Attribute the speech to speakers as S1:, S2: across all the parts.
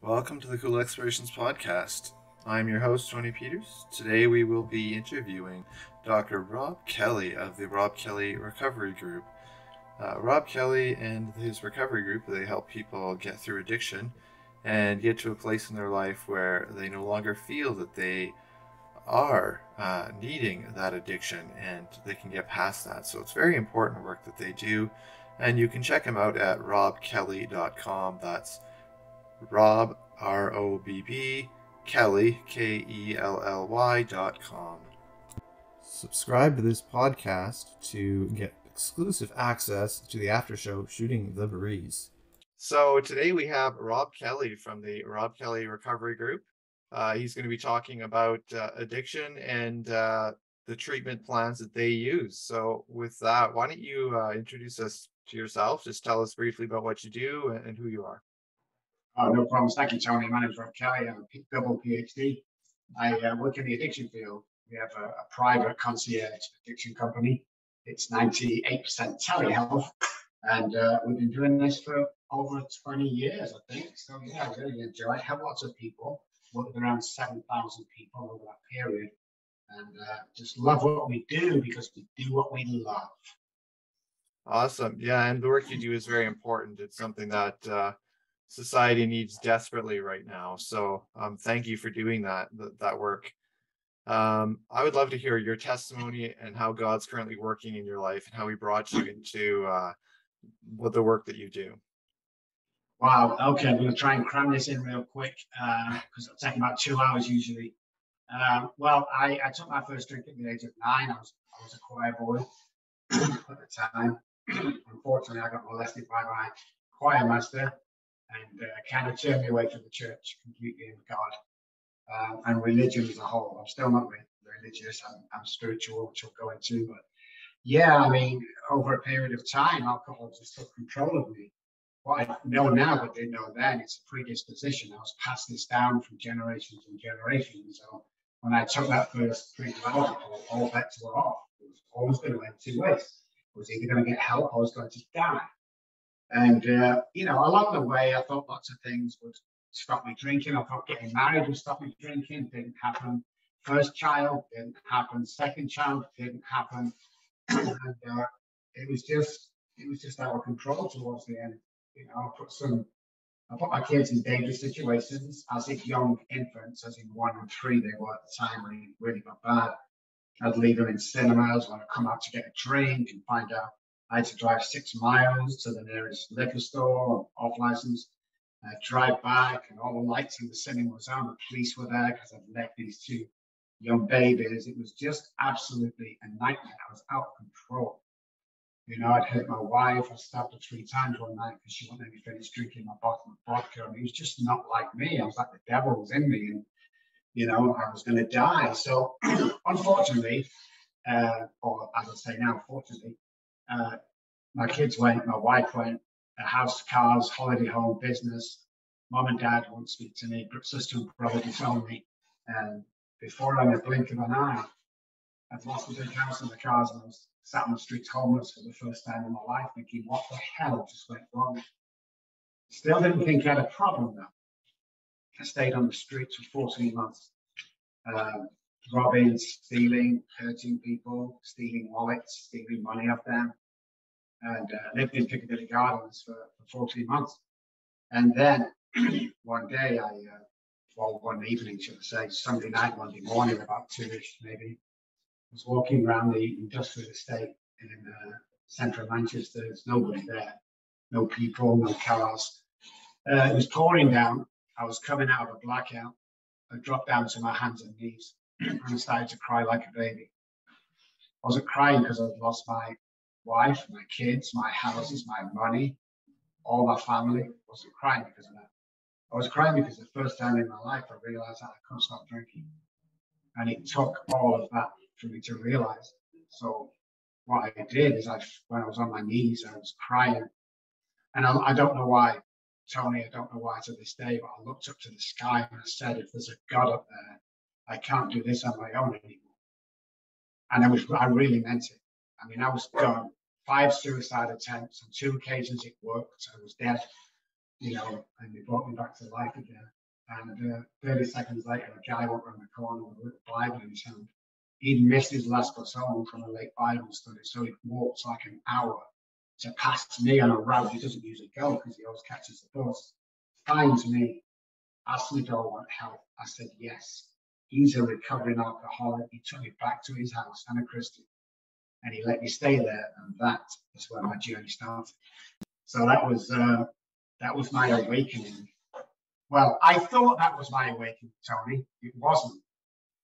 S1: Welcome to the Cool Explorations Podcast. I'm your host, Tony Peters. Today we will be interviewing Dr. Robb Kelly of the Robb Kelly Recovery Group. Robb Kelly and his recovery group, they help people get through addiction and get to a place in their life where they no longer feel that they are needing that addiction and they can get past that. So it's very important work that they do, and you can check them out at robbkelly.com. That's Robb, R-O-B-B, Kelly, Kelly.com. Subscribe to this podcast to get exclusive access to the after show Shooting the Breeze. So today we have Robb Kelly from the Robb Kelly Recovery Group. He's going to be talking about addiction and the treatment plans that they use. So with that, why don't you introduce us to yourself? Just tell us briefly about what you do and who you are.
S2: Oh, no problems. Thank you, Tony. My name is Robb Kelly. I'm a double PhD. I work in the addiction field. We have a private concierge addiction company. It's 98% telehealth. And we've been doing this for over 20 years, I think. So, yeah, I really enjoy it. I have lots of people. Worked with around 7,000 people over that period. And just love what we do because we do what we love.
S1: Awesome. Yeah, and the work you do is very important. It's something that society needs desperately right now. So thank you for doing that work. I would love to hear your testimony and how God's currently working in your life and how he brought you into what the work that you do.
S2: Wow. Okay, I'm going to try and cram this in real quick because it'll take about 2 hours usually. Well, I took my first drink at the age of 9. I was a choir boy at the time. Unfortunately, I got molested by my choir master and kind of turned me away from the church completely and God and religion as a whole. I'm still not religious. I'm spiritual, which we'll go into. But yeah, I mean, over a period of time, alcohol just took control of me. What I know now, but didn't know then, it's a predisposition. I was passed this down from generations and generations. So when I took that first drink of alcohol, all bets were off. It was always going to end 2 ways. I was either going to get help or I was going to die. And, along the way, I thought lots of things would stop me drinking. I thought getting married would stop me drinking. Didn't happen. First child didn't happen. Second child didn't happen. And it was just out of control towards the end. I put my kids in dangerous situations as if young infants, as in 1 and 3 they were at the time when it really got bad. I'd leave them in cinemas when I come out to get a drink and find out I had to drive 6 miles to the nearest liquor store, off license, drive back, and all the lights in the cinema was on. The police were there because I'd left these 2 young babies. It was just absolutely a nightmare. I was out of control. I'd hurt my wife. I stabbed her 3 times one night because she wouldn't let me finish drinking my bottle of vodka. I mean, it was just not like me. I was like the devil was in me, and I was going to die. So, unfortunately, or as I say now, fortunately, my kids went, my wife went, house, cars, holiday home, business. Mom and dad won't speak to me, but sister and brother disowned me. And before in a blink of an eye, I'd lost the big house and the cars, and I was sat on the streets homeless for the first time in my life, thinking, what the hell just went wrong? Still didn't think I had a problem though. I stayed on the streets for 14 months, robbing, stealing, hurting people, stealing wallets, stealing money off them, and lived in Piccadilly Gardens for 14 months. And then one day, one evening, should I say, Sunday night, Monday morning, about 2-ish maybe, I was walking around the industrial estate in central Manchester. There's nobody there, no people, no cars. It was pouring down. I was coming out of a blackout. I dropped down to my hands and knees and I started to cry like a baby. I wasn't crying because I'd lost my wife, my kids, my houses, my money, all my family. I wasn't crying because of that. I was crying because the first time in my life I realized that I couldn't stop drinking. And it took all of that for me to realize. So what I did is when I was on my knees, I was crying. And I don't know why, Tony, I don't know why to this day, but I looked up to the sky and I said, if there's a God up there, I can't do this on my own anymore. And I really meant it. I mean, I was done. 5 suicide attempts. On 2 occasions it worked. I was dead. and they brought me back to life again. And 30 seconds later, a guy walked around the corner with a little Bible in his hand. He'd missed his last bus home from a late Bible study, so he walked like an hour to pass me on a route he doesn't usually go because he always catches the bus. Finds me, asked me do I want help. I said yes. He's a recovering alcoholic. He took me back to his house. I'm a Christian. And he let me stay there. And that is where my journey started. So that was my awakening. Well, I thought that was my awakening, Tony. It wasn't.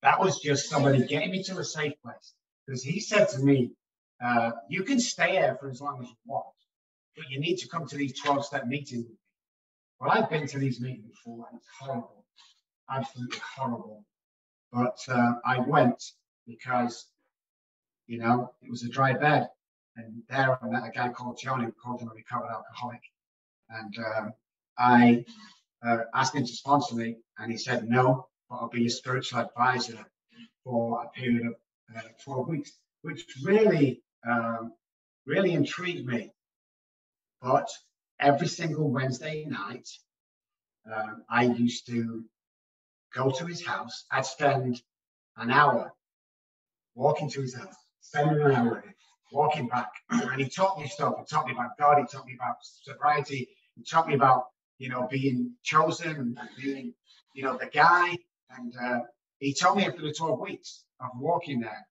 S2: That was just somebody getting me to a safe place. Because he said to me, you can stay there for as long as you want, but you need to come to these 12-step meetings with me. Well, I've been to these meetings before, and it's horrible. Absolutely horrible. But I went because, it was a dry bed. And there I met a guy called Johnny, who called him a recovered alcoholic. And I asked him to sponsor me, and he said no, but I'll be your spiritual advisor for a period of 12 weeks, which really, really intrigued me. But every single Wednesday night, I used to go to his house. I'd spend an hour walking to his house, spending an hour with him, walking back. And he taught me stuff. He taught me about God. He taught me about sobriety. He taught me about, being chosen and being, the guy. And he told me after the 12 weeks of walking there,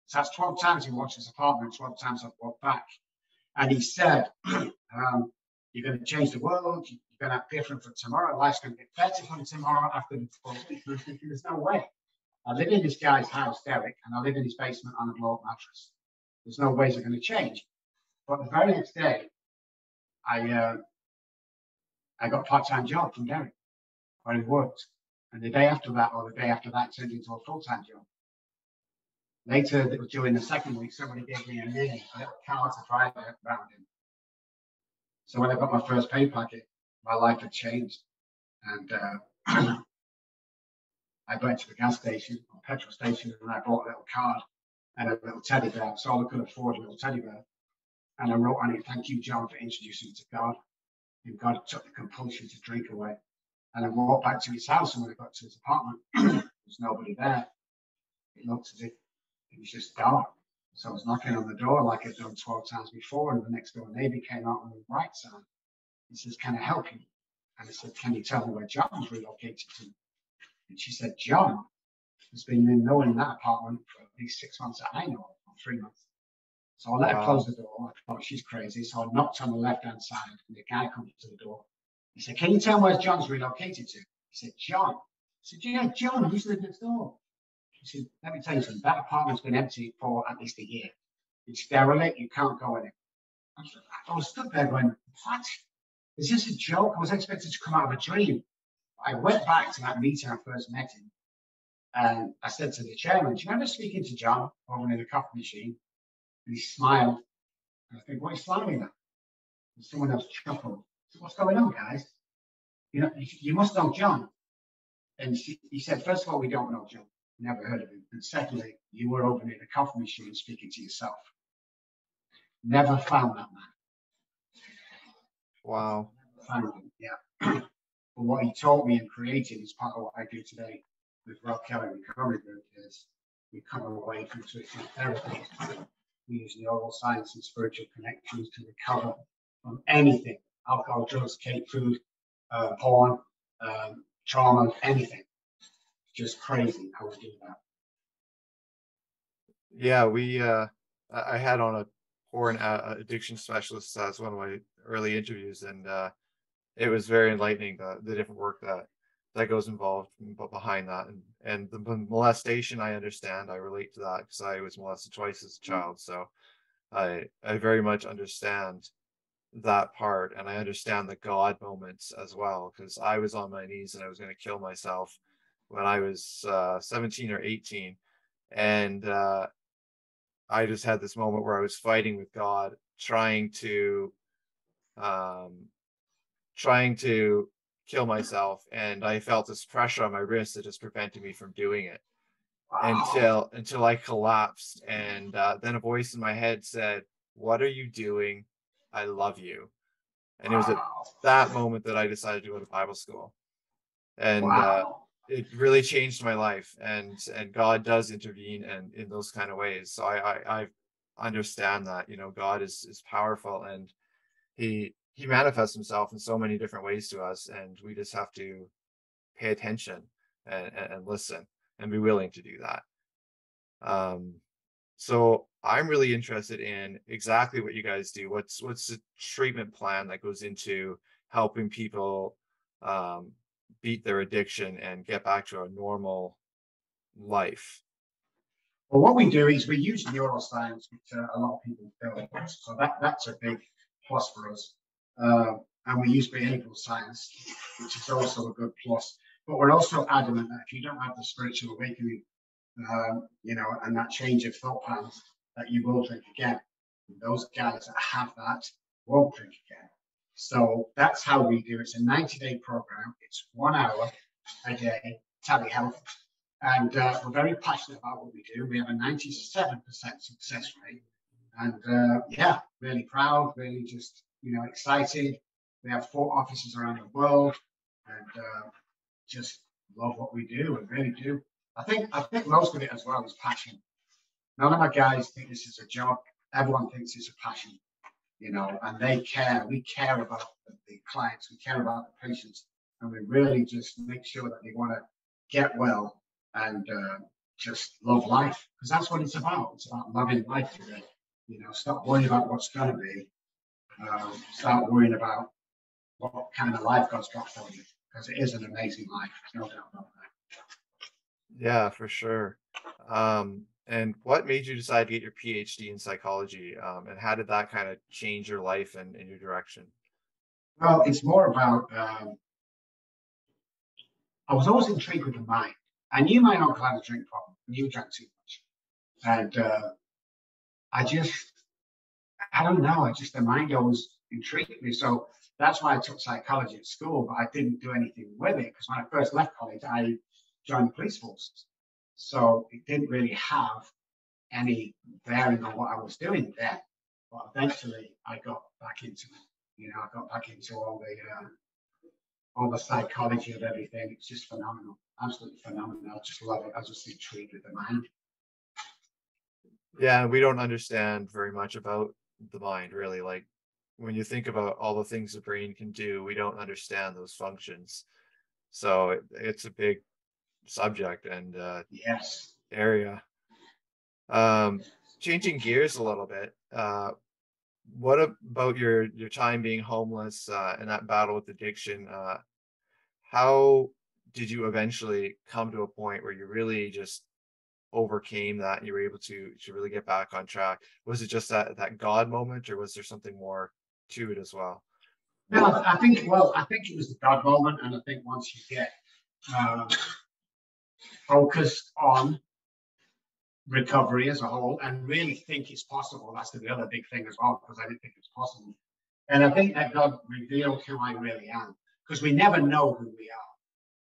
S2: so that's 12 times he watched his apartment, 12 times I've walked back. And he said, you're going to change the world. You're going to have different for tomorrow. Life's going to get better from tomorrow after the 12 weeks. And I was thinking, there's no way. I live in this guy's house, Derek, and I live in his basement on a blow-up mattress. There's no ways they're going to change. But the very next day, I got a part-time job from Derek, where he worked. And the day after that, or the day after that, turned into a full-time job. Later, during the second week, somebody gave me a little car to drive around in. So when I got my first pay packet, my life had changed. And I went to the gas station, or petrol station, and I bought a little card and a little teddy bear. So all I could afford a little teddy bear. And I wrote on it, "Thank you, John, for introducing me to God." And God took the compulsion to drink away. And I walked back to his house, and when I got to his apartment, there was nobody there. It looked as if it was just dark. So I was knocking on the door like I'd done 12 times before, and the next door neighbor came out on the right side. He says, "Can I help you?" And I said, "Can you tell me where John's relocated to?" And she said, "John has been in that apartment for at least 6 months that I know of, or 3 months." So I let her close the door. I thought, she's crazy. So I knocked on the left-hand side, and the guy comes to the door. He said, "Can you tell me where John's relocated to?" He said, "John." I said, "Yeah, John, he's living next door." He said, "Let me tell you something. That apartment's been empty for at least a year. It's derelict. You can't go in it." I was stood there going, "What? Is this a joke?" I was expected to come out of a dream. I went back to that meeting I first met him, and I said to the chairman, "Do you remember speaking to John over in the coffee machine?" And he smiled. And I think, "What are you smiling at?" And someone else chuckled. I said, "What's going on, guys? You must know John." And he said, "First of all, we don't know John. Never heard of him. And secondly, you were over near the coffee machine speaking to yourself. Never found that man."
S1: Wow.
S2: Never found him, yeah. But what he taught me and created is part of what I do today with Robb Kelly Recovery Group is we come away from traditional therapy. We use neural science and spiritual connections to recover from anything: alcohol, drugs, cake, food, porn, trauma, anything. Just crazy how we do that.
S1: Yeah, I had on a porn addiction specialist as one of my early interviews, and it was very enlightening, the different work that goes involved behind that, and the molestation. I understand, I relate to that because I was molested twice as a child, so I very much understand that part, and I understand the God moments as well, because I was on my knees and I was going to kill myself when I was 17 or 18, and I just had this moment where I was fighting with God, um, trying to kill myself, and I felt this pressure on my wrist that just prevented me from doing it until I collapsed, and then a voice in my head said, "What are you doing? I love you." And it was at
S2: Wow.
S1: that moment that I decided to go to Bible school. And
S2: Wow.
S1: it really changed my life. And God does intervene and in those kind of ways. So I understand that, you know, God is powerful, and he manifests himself in so many different ways to us, and we just have to pay attention and listen and be willing to do that. Um, so I'm really interested in exactly what you guys do. What's the treatment plan that goes into helping people um, beat their addiction and get back to a normal life?
S2: Well, what we do is we use neuroscience, which a lot of people don't. So that's a big plus for us. And we use behavioral science, which is also a good plus. But we're also adamant that if you don't have the spiritual awakening, you know, and that change of thought patterns, that you will drink again. And those guys that have that won't drink again. So that's how we do it. It's a 90-day program. It's 1 hour a day, telehealth. And we're very passionate about what we do. We have a 97% success rate. And yeah, really proud, really just, you know, excited. We have 4 offices around the world, and just love what we do and really do. I think most of it as well is passion. None of my guys think this is a job. Everyone thinks it's a passion, you know, and they care. We care about the clients. We care about the patients, and we really just make sure that they want to get well and just love life, because that's what it's about. It's about loving life today. You know, stop worrying about what's going to be. Start worrying about what kind of life God's got for you, because it is an amazing life. There's no doubt about that.
S1: Yeah, for sure. And what made you decide to get your PhD in psychology? And how did that kind of change your life and your direction?
S2: Well, it's more about, I was always intrigued with the mind. I knew my uncle had a drink problem. I knew he drank too much. And I just, I don't know, the mind always intrigued me. So that's why I took psychology at school, but I didn't do anything with it, because when I first left college, I joined the police force. So it didn't really have any bearing on what I was doing then. But eventually I got back into it. You know, I got back into all the psychology of everything. It's just phenomenal, absolutely phenomenal. I just love it. I just intrigued with the mind.
S1: Yeah, we don't understand very much about the mind, really. Like when you think about all the things the brain can do, we don't understand those functions. So it's a big subject and
S2: Yes.
S1: area. Um, Changing gears a little bit. What about your time being homeless and that battle with addiction? How did you eventually come to a point where you really just overcame that and you were able to really get back on track? Was it just that God moment, or was there something more to it as well?
S2: No, I think it was the God moment, and I think once you get uh, focused on recovery as a whole and really think it's possible, that's the other big thing as well, because I didn't think it's possible. And I think that God revealed who I really am, because we never know who we are.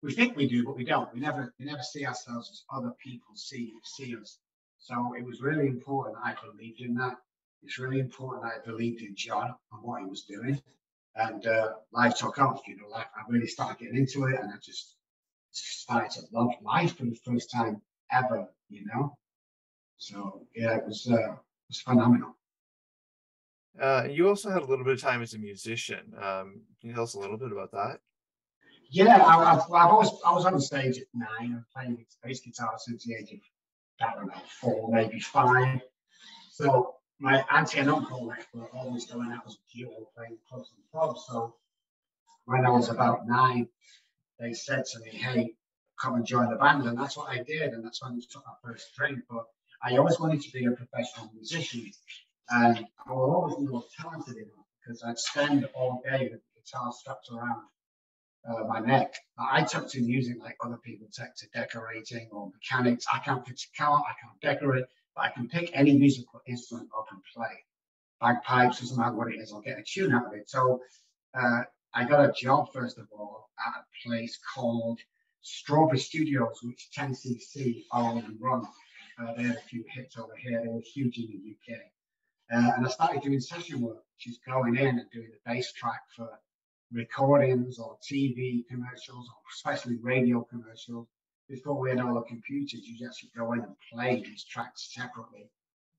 S2: We think we do, but we don't. We never see ourselves as other people see us. So it was really important I believed in that. It's really important I believed in John and what he was doing. And life took off, you know, like I really started getting into it, and I just started to love life for the first time ever, you know. So yeah, it was phenomenal.
S1: You also had a little bit of time as a musician. Can you tell us a little bit about that?
S2: Yeah, I was on the stage at 9. I'm playing bass guitar since the age of, I don't know, 4, maybe 5. So my auntie and uncle were always going out as a duo playing clubs and pubs. So when I was about 9, they said to me, "Hey, come and join the band," and that's what I did, and that's when I took my first drink. But I always wanted to be a professional musician, and I was always more talented enough, because I'd spend all day with the guitar strapped around my neck. I took to music like other people take to decorating or mechanics. I can't fix a car, I can't decorate, but I can pick any musical instrument up and play. Bagpipes, doesn't matter what it is, I'll get a tune out of it. So uh, I got a job, first of all, at a place called Strawberry Studios, which 10cc own and run. They had a few hits over here. They were huge in the UK. And I started doing session work, which is going in and doing the bass track for recordings or TV commercials, or especially radio commercials. Before we had all the computers, you actually go in and play these tracks separately.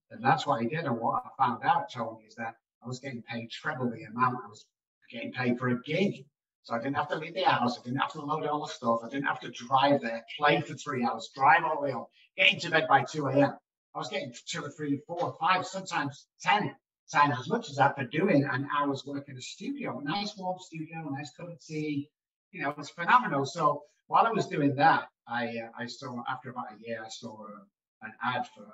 S2: And that's what I did. And what I found out, Tony, is that I was getting paid treble the amount I was getting paid for a gig. So I didn't have to leave the house. I didn't have to load all the stuff. I didn't have to drive there, play for 3 hours, drive all the way home, get into bed by 2 a.m. I was getting 2 or 3, 4, 5, sometimes 10 times as much as that for doing an hour's work in a studio. A nice warm studio, a nice cup of tea. You know, it was phenomenal. So while I was doing that, I saw, after about a year, I saw an ad for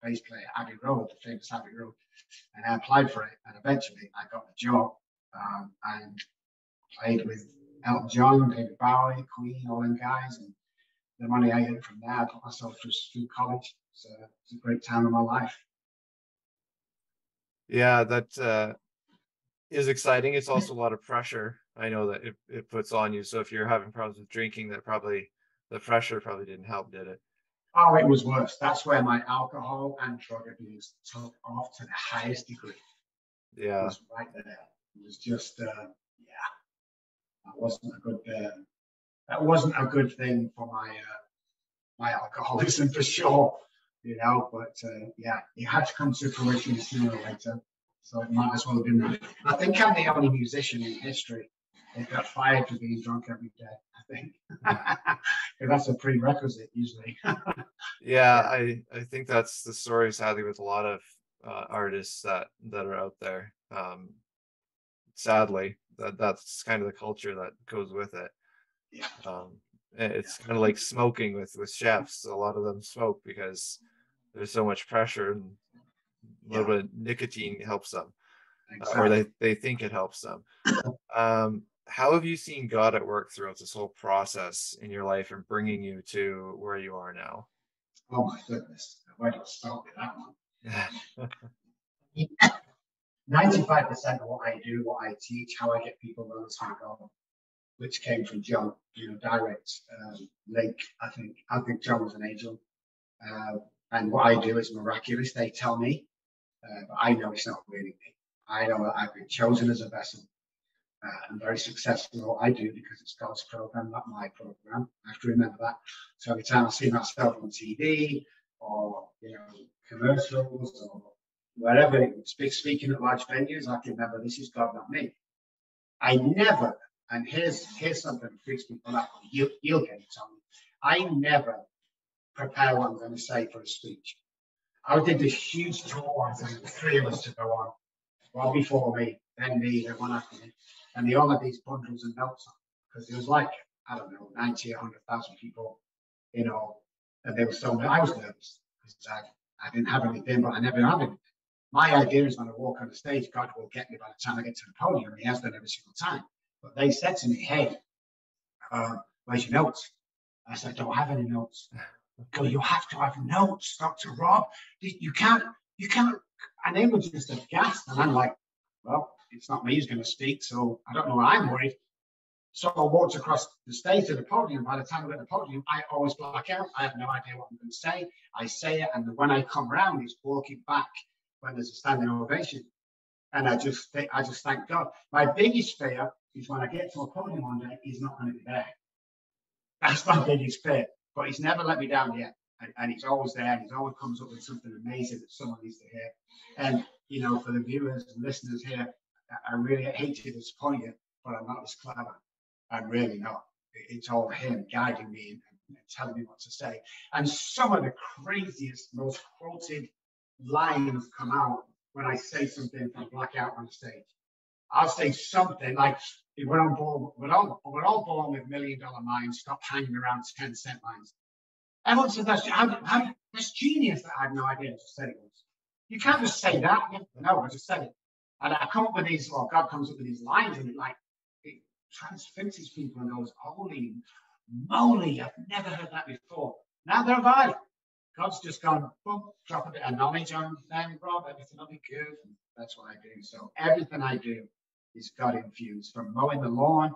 S2: bass player Abbey Road, the famous Abbey Road, and I applied for it. And eventually I got the job and played with Elton John, David Bowie, Queen, all them guys. And the money I get from there, I got myself through college. So it's a great time of my life.
S1: Yeah, that is exciting. It's also a lot of pressure. I know that it puts on you. So if you're having problems with drinking, that probably the pressure probably didn't help, did it?
S2: Oh, it was worse. That's where my alcohol and drug abuse took off to the highest degree.
S1: Yeah.
S2: It was right there. It was just, that wasn't a good. That wasn't a good thing for my alcoholism for sure. You know, but yeah, it had to come to fruition sooner or later. So it might as well have been that. I think I'm the only musician in history that got fired for being drunk every day. I think because that's a prerequisite usually.
S1: Yeah, I think that's the story, sadly, with a lot of artists that are out there. Sadly, that's kind of the culture that goes with it.
S2: Yeah.
S1: It's kind of like smoking with chefs. A lot of them smoke because there's so much pressure, and a little bit of nicotine helps them, or they think it helps them. How have you seen God at work throughout this whole process in your life and bringing you to where you are now?
S2: Oh my goodness, where do I start with that one? 95% of what I do, what I teach, how I get people to understand God, which came from John, direct link. I think John was an angel. And what I do is miraculous. They tell me, but I know it's not really me. I know that I've been chosen as a vessel. I'm very successful at what I do because it's God's program, not my program. I have to remember that. So every time I see myself on TV or commercials or wherever, speaking at large venues, I can remember this is God, not me. I never, and here's something that freaks people out. You'll get it, Tommy. I never prepare what I'm going to say for a speech. I did this huge tour once, and there were 3 of us to go on. One before me, then me, then one after me. And they all had these bundles of notes on, because there was like, I don't know, 90, 100,000 people, and they were so, I was nervous, because I didn't have anything, but I never had anything. My idea is when I walk on the stage, God will get me by the time I get to the podium, and he has done every single time. But they said to me, hey, where's your notes? I said, I don't have any notes. Go, you have to have notes, Dr. Robb. You can't, and they were just aghast. And I'm like, well, it's not me who's going to speak, so I don't know why I'm worried. So I walked across the stage to the podium. By the time I get to the podium, I always black out. I have no idea what I'm going to say. I say it, and when I come around, it's walking back when there's a standing ovation. And I just thank God. My biggest fear is when I get to a podium one day, he's not going to be there. That's my biggest fear. But he's never let me down yet. And he's always there, and he always comes up with something amazing that someone needs to hear. And, for the viewers and listeners here, I really hate to disappoint you, but I'm not as clever. I'm really not. It's all him guiding me and telling me what to say. And some of the craziest, most quoted lines come out when I say something from blackout on stage. I'll say something like, we're all born with $1 million minds, stop hanging around 10-cent lines. Everyone says that's genius. That I have no idea. I just said it once. You can't just say that. No, I just said it. And I come up with these, or God comes up with these lines, and it transfixes people and goes, holy moly, I've never heard that before. Now they're viral. God's just gone, boom, drop a bit of knowledge on them, Rob, everything will be good. And that's what I do. So everything I do is God infused, from mowing the lawn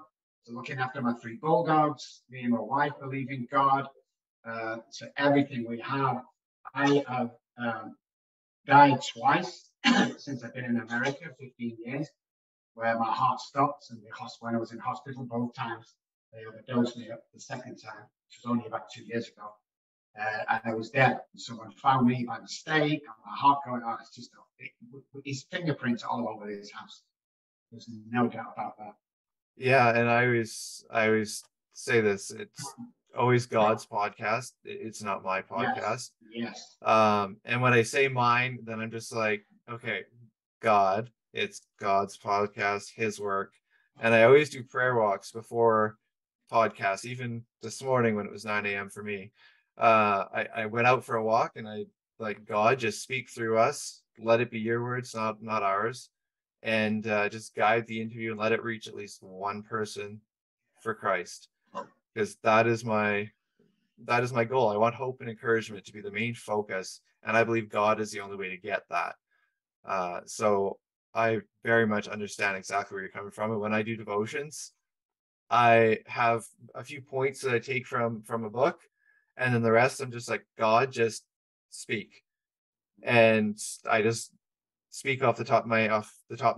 S2: to looking after my 3 bulldogs. Me and my wife believe in God. So everything we have. I have died twice since I've been in America, 15 years, where my heart stopped, and when I was in hospital both times, they overdosed me up the second time, which was only about 2 years ago. And I was dead. Someone found me by mistake, and my heart going out. It's just his fingerprints all over his house. There's no doubt about that.
S1: Yeah, and I always say this. It's always God's podcast. It's not my podcast.
S2: Yes.
S1: And when I say mine, then I'm just like, okay, God. It's God's podcast, His work. And I always do prayer walks before podcasts. Even this morning when it was 9 a.m. for me, I went out for a walk, and I like, God, just speak through us. Let it be your words, not ours, and just guide the interview and let it reach at least one person for Christ, because that is my goal. I want hope and encouragement to be the main focus, and I believe God is the only way to get that. So I very much understand exactly where you're coming from. And when I do devotions, I have a few points that I take from a book, and then the rest I'm just like, God, just speak. And I just speak off the top of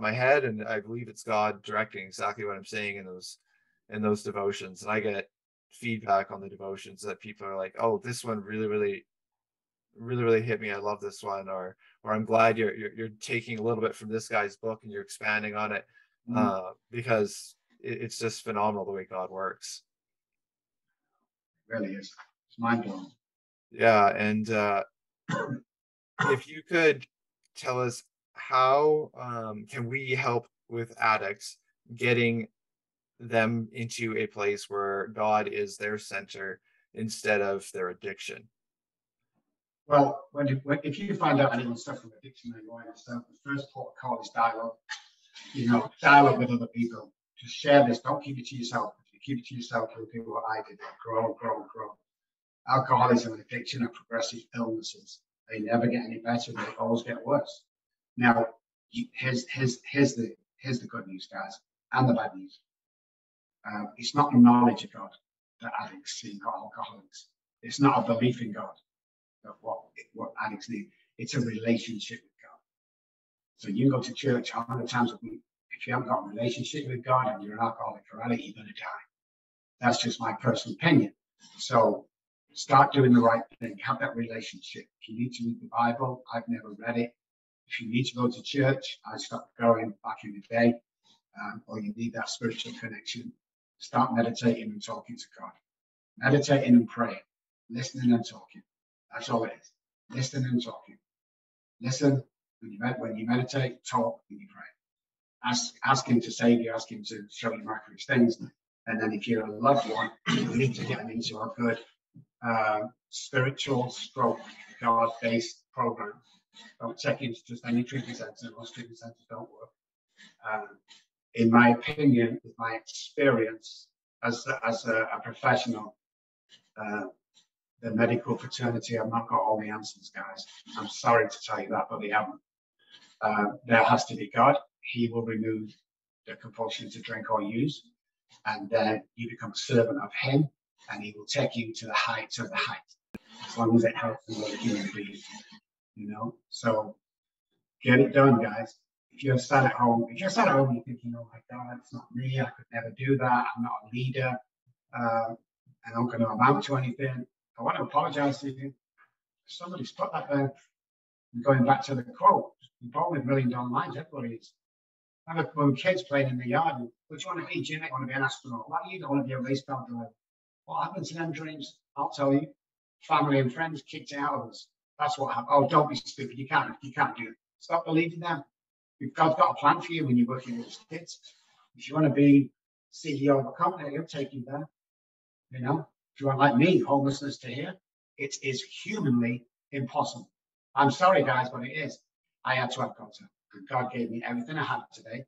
S1: my head, and I believe it's God directing exactly what I'm saying in those devotions. And I get feedback on the devotions that people are like, "Oh, this one really, really, really, really hit me. I love this one," or I'm glad you're taking a little bit from this guy's book and you're expanding on it, because it's just phenomenal the way God works.
S2: It really is. It's mind blowing.
S1: Yeah, and if you could tell us how can we help with addicts getting them into a place where God is their center instead of their addiction?
S2: Well, if you find out anyone suffering from addiction or you're yourself, the first port of call is dialogue. Dialogue with other people. Just share this. Don't keep it to yourself. If you keep it to yourself, you'll do what I did. Grow. Alcoholism and addiction are progressive illnesses. They never get any better. They always get worse. Now, here's the good news, guys, and the bad news. It's not the knowledge of God that addicts see alcoholics. It's not a belief in God that what addicts need. It's a relationship with God. So you can go to church 100 times a week. If you haven't got a relationship with God and you're an alcoholic already, you're going to die. That's just my personal opinion. So start doing the right thing. Have that relationship. If you need to read the Bible, I've never read it. If you need to go to church, I stopped going back in the day. Or you need that spiritual connection. Start meditating and talking to God. Meditating and praying. Listening and talking. That's all it is. Listening and talking. Listen when you meditate, talk when you pray. Ask Him to save you. Ask Him to show you miraculous things. And then if you're a loved one, you need to get them into a good spiritual stroke God-based program. Don't check into just any treatment center. Most treatment centers don't work. In my opinion, with my experience as a professional, the medical fraternity have not got all the answers, guys. I'm sorry to tell you that, but they haven't. There has to be God. He will remove the compulsion to drink or use, and then you become a servant of Him, and He will take you to the heights of the height, as long as it helps another human being. So get it done, guys. If you're sat at home, and you're thinking, "Oh my God, it's not me. I could never do that. I'm not a leader. I'm not going to amount to anything." I want to apologize to you. Somebody's put that there. Going back to the quote, you're born with $1 million minds. Everybody is. When kids playing in the yard, what do you want to be, Jim? I want to be an astronaut. Why do you want to be a race car driver? What happened to them dreams? I'll tell you. Family and friends kicked it out of us. That's what happened. Oh, don't be stupid. You can't do it. Stop believing them. God's got a plan for you when you're working with kids. If you want to be CEO of a company, he'll take you there. If you want, like me, homelessness to here, it is humanly impossible. I'm sorry, guys, but it is. I had to have God. God gave me everything I have today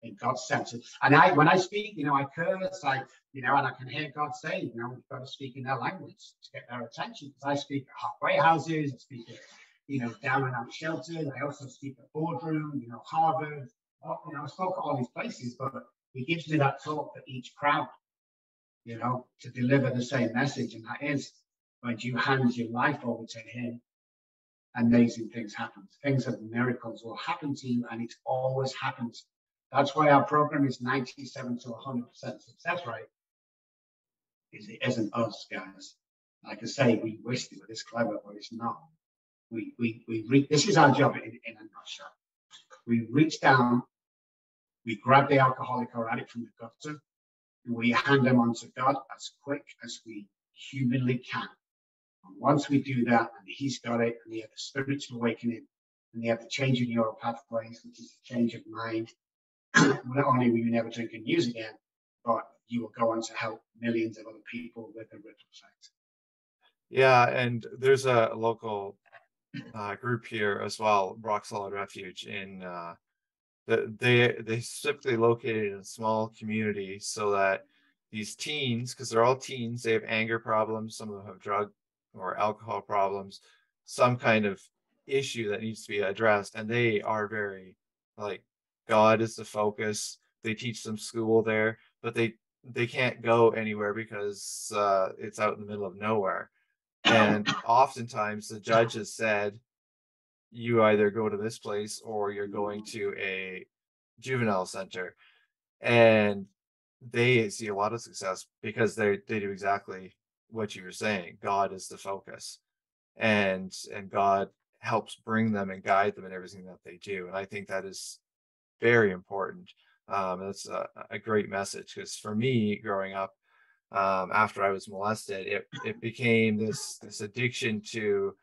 S2: in God's center. And when I speak, I curse, and I can hear God say, we've got to speak in their language to get their attention. Because I speak at halfway houses, I speak at, down and out shelters. I also speak at boardroom, Harvard. I spoke at all these places, but He gives me that talk for each crowd, to deliver the same message. And that is when you hand your life over to Him, amazing things happen. Things of miracles will happen to you, and it always happens. That's why our program is 97 to 100% success rate. It isn't us, guys. Like I say, we wish they were this clever, but it's not. This is our job in a nutshell. We reach down, we grab the alcoholic or addict from the gutter, and we hand them on to God as quick as we humanly can. And once we do that, and he's got it, and they have the spiritual awakening, and they have the change in neural pathways, which is the change of mind, not only will you never drink and use again, but you will go on to help millions of other people with the ripple effect.
S1: Yeah, and there's a local group here as well, Rock Solid Refuge, in they specifically located in a small community so that these teens, because they're all teens, they have anger problems, some of them have drug or alcohol problems, some kind of issue that needs to be addressed, and they are very like God is the focus. They teach them school there, but they can't go anywhere because it's out in the middle of nowhere. And oftentimes the judge has said, you either go to this place or you're going to a juvenile center. And they see a lot of success because they do exactly what you were saying. God is the focus. And God helps bring them and guide them in everything that they do. And I think that is very important. That's a great message, because for me growing up, after I was molested, it became this addiction to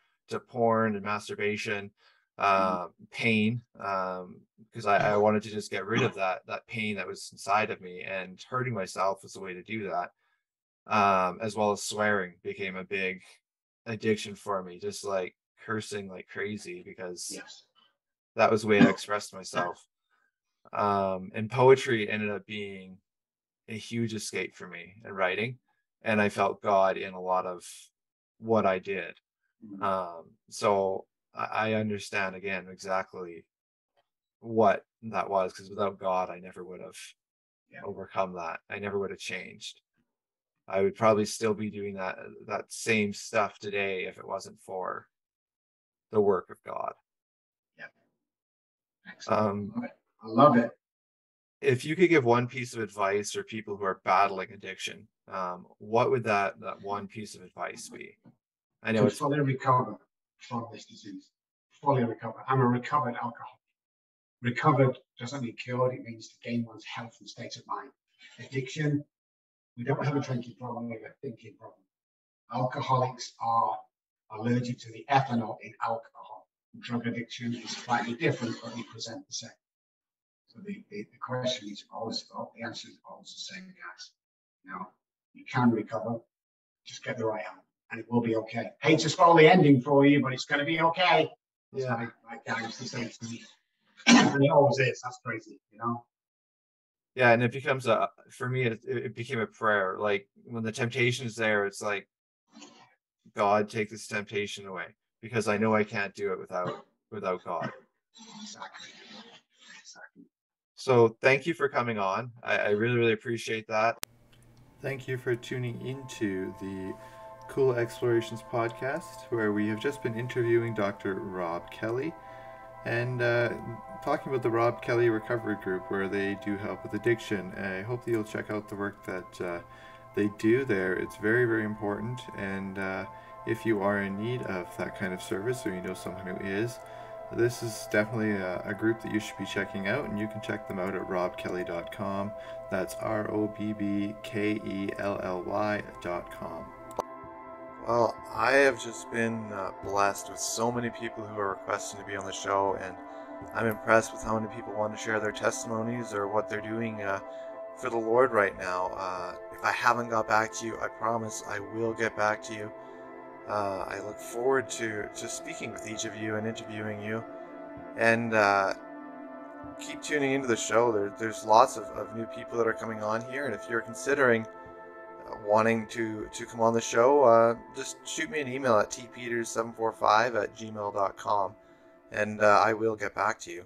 S1: porn and masturbation, pain, because I wanted to just get rid of that pain that was inside of me, and hurting myself was a way to do that. As well as swearing became a big addiction for me, just like cursing like crazy, because
S2: Yes.
S1: that was the way I expressed myself. And poetry ended up being a huge escape for me, in writing, and I felt God in a lot of what I did. So I understand again exactly what that was, because without God, I never would have overcome that. I never would have changed. I would probably still be doing that same stuff today if it wasn't for the work of God.
S2: Yeah. Excellent. I love it.
S1: If you could give one piece of advice for people who are battling addiction, what would that one piece of advice be? I know it's
S2: fully recover from this disease. Fully recover. I'm a recovered alcoholic. Recovered doesn't mean cured. It means to gain one's health and state of mind. Addiction, we don't have a drinking problem, we have a thinking problem. Alcoholics are allergic to the ethanol in alcohol. Drug addiction is slightly different, but they present the same. So the question is always, the answer is always the same, guys. Now, you can recover, just get the right help, and it will be okay. Hate to spoil the ending for you, but it's going to be okay.
S1: Yeah.
S2: My guy used to say to me, and it always is. That's crazy, you know?
S1: Yeah, and it becomes for me, it became a prayer. Like when the temptation is there, it's like, God, take this temptation away, because I know I can't do it without God.
S2: Exactly.
S1: So thank you for coming on. I really, really appreciate that. Thank you for tuning into the Cool Explorations podcast, where we have just been interviewing Dr. Robb Kelly and talking about the Robb Kelly Recovery Group, where they do help with addiction. I hope that you'll check out the work that they do there. It's very, very important. And if you are in need of that kind of service, or you know someone who is, this is definitely a group that you should be checking out, and you can check them out at robbkelly.com. That's ROBBKELLY.com. Well, I have just been blessed with so many people who are requesting to be on the show, and I'm impressed with how many people want to share their testimonies or what they're doing for the Lord right now. If I haven't got back to you, I promise I will get back to you. I look forward to speaking with each of you and interviewing you, and keep tuning into the show. There's lots of new people that are coming on here, and if you're considering wanting to come on the show, just shoot me an email at tpeters745@gmail.com, and I will get back to you.